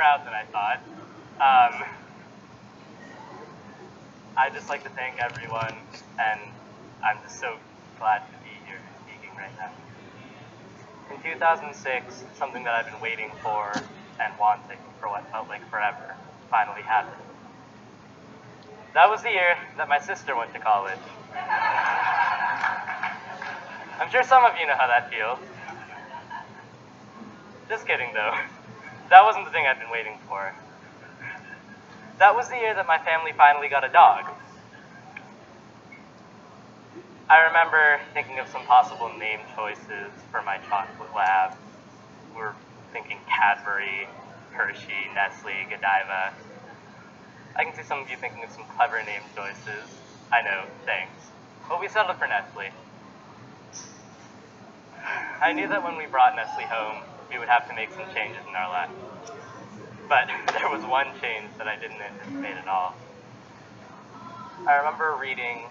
crowd than I thought. Um, I'd just like to thank everyone, and I'm just so glad to be here speaking right now. In 2006, something that I've been waiting for and wanting for what felt like forever finally happened. That was the year that my sister went to college. I'm sure some of you know how that feels. Just kidding, though. That wasn't the thing I'd been waiting for. That was the year that my family finally got a dog. I remember thinking of some possible name choices for my chocolate lab. We were thinking Cadbury, Hershey, Nestle, Godiva. I can see some of you thinking of some clever name choices. I know, thanks. But we settled for Nestle. I knew that when we brought Nestle home, we would have to make some changes in our life. But there was one change that I didn't anticipate at all. I remember reading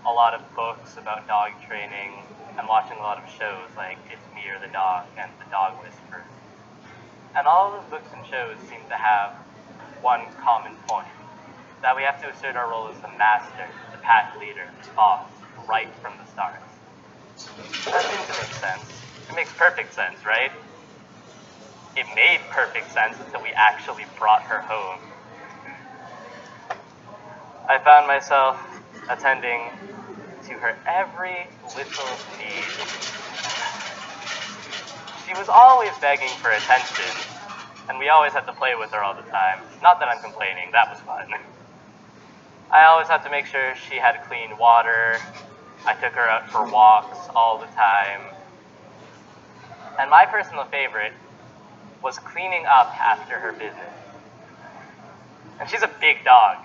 a lot of books about dog training and watching a lot of shows like It's Me or the Dog and The Dog Whisperer. And all of those books and shows seem to have one common point, that we have to assert our role as the master, the pack leader, the boss, right from the start. That seems to make sense. It makes perfect sense, right? It made perfect sense until we actually brought her home. I found myself attending to her every little need. She was always begging for attention, and we always had to play with her all the time. Not that I'm complaining, that was fun. I always had to make sure she had clean water. I took her out for walks all the time. And my personal favorite was cleaning up after her business. And she's a big dog.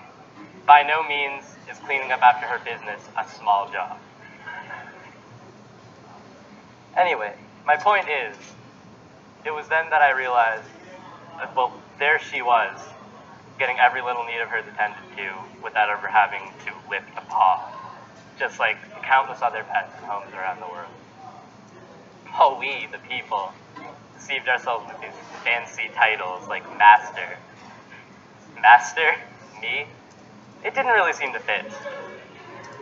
By no means is cleaning up after her business a small job. Anyway, my point is, it was then that I realized that, well, there she was, getting every little need of hers attended to without ever having to lift a paw, just like countless other pets in homes around the world. While we, the people, deceived ourselves with these fancy titles like master. Master? Me? It didn't really seem to fit.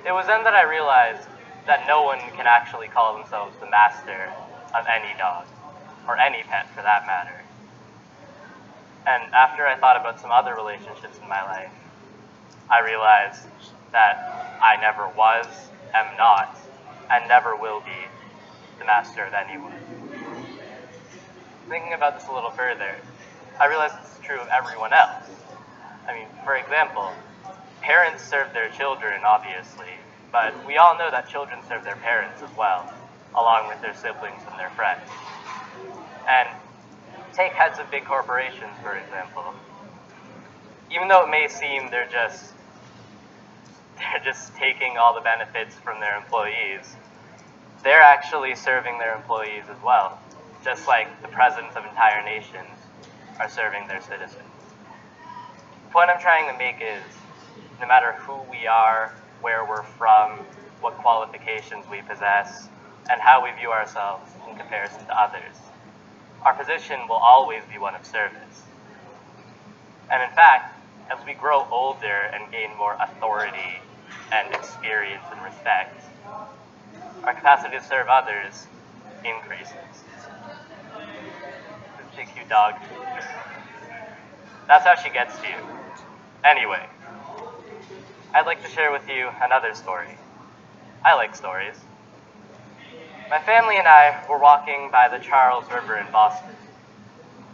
It was then that I realized that no one can actually call themselves the master of any dog, or any pet for that matter. And after I thought about some other relationships in my life, I realized that I never was, am not, and never will be the master of anyone. Thinking about this a little further, I realized this is true of everyone else. I mean, for example, parents serve their children, obviously, but we all know that children serve their parents as well, along with their siblings and their friends. And take heads of big corporations, for example. Even though it may seem they're just taking all the benefits from their employees, they're actually serving their employees as well, just like the presidents of entire nations are serving their citizens. The point I'm trying to make is, no matter who we are, where we're from, what qualifications we possess, and how we view ourselves in comparison to others, our position will always be one of service. And in fact, as we grow older and gain more authority and experience and respect, our capacity to serve others increases. Such a cute dog. That's how she gets to you. Anyway, I'd like to share with you another story. I like stories. My family and I were walking by the Charles River in Boston,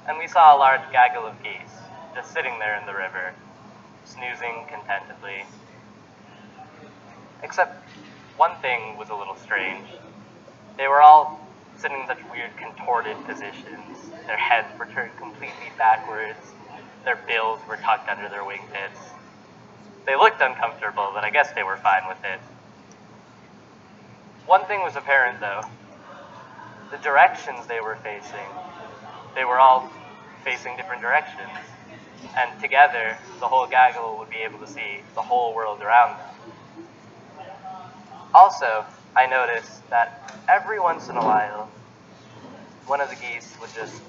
and we saw a large gaggle of geese just sitting there in the river, snoozing contentedly. Except one thing was a little strange. They were all sitting in such weird contorted positions. Their heads were turned completely backwards. Their bills were tucked under their wingtips. They looked uncomfortable, but I guess they were fine with it. One thing was apparent, though. The directions they were facing, they were all facing different directions. And together, the whole gaggle would be able to see the whole world around them. Also, I noticed that every once in a while, one of the geese would just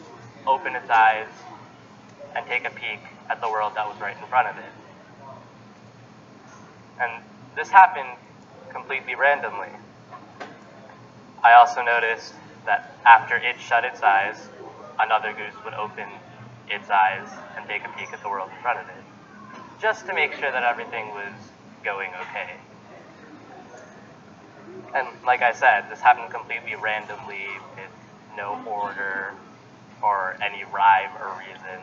open its eyes and take a peek at the world that was right in front of it. And this happened completely randomly. I also noticed that after it shut its eyes, another goose would open its eyes and take a peek at the world in front of it, just to make sure that everything was going okay. And like I said, this happened completely randomly, with no order or any rhyme or reason.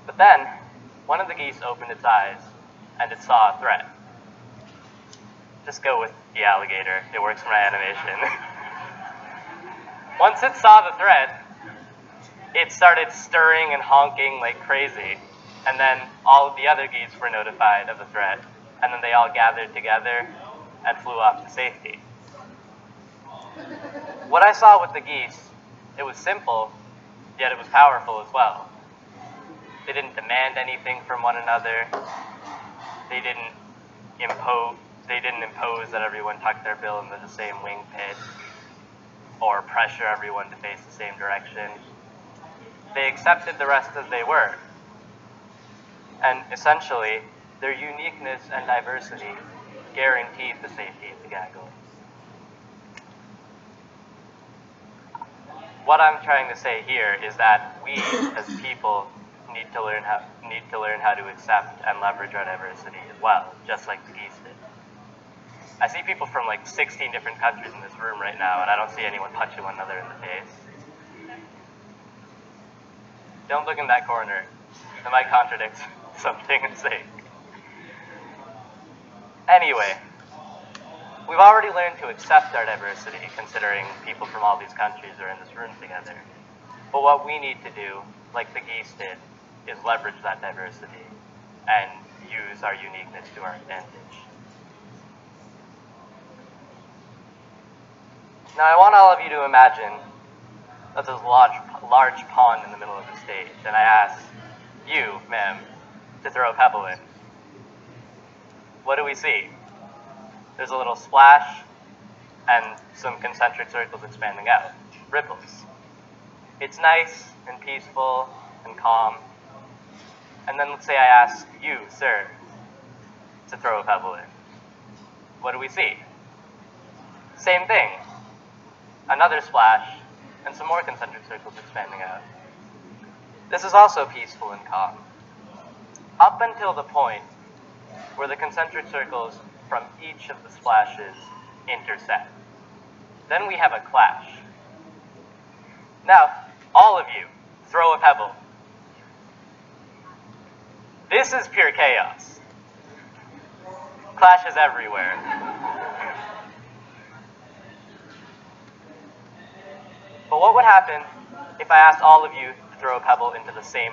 But then, one of the geese opened its eyes, and it saw a threat. Just go with the alligator. It works for my animation. Once it saw the threat, it started stirring and honking like crazy. And then all of the other geese were notified of the threat. And then they all gathered together and flew off to safety. What I saw with the geese, it was simple, yet it was powerful as well. They didn't demand anything from one another. They didn't impose that everyone tuck their bill into the same wing pit or pressure everyone to face the same direction. They accepted the rest as they were. And essentially, their uniqueness and diversity guaranteed the safety of the gaggle. What I'm trying to say here is that we, as people, need to learn how to accept and leverage our diversity as well, just like the geese did. I see people from like 16 different countries in this room right now, and I don't see anyone punching one another in the face. Don't look in that corner. It might contradict something I'm saying. Anyway, we've already learned to accept our diversity, considering people from all these countries are in this room together. But what we need to do, like the geese did, is leverage that diversity and use our uniqueness to our advantage. Now, I want all of you to imagine that there's a large pond in the middle of the stage, and I ask you, ma'am, to throw a pebble in. What do we see? There's a little splash and some concentric circles expanding out, ripples. It's nice and peaceful and calm. And then let's say I ask you, sir, to throw a pebble in. What do we see? Same thing. Another splash and some more concentric circles expanding out. This is also peaceful and calm. Up until the point where the concentric circles from each of the splashes intersect. Then we have a clash. Now, all of you, throw a pebble. This is pure chaos. Clashes everywhere. But what would happen if I asked all of you to throw a pebble into the same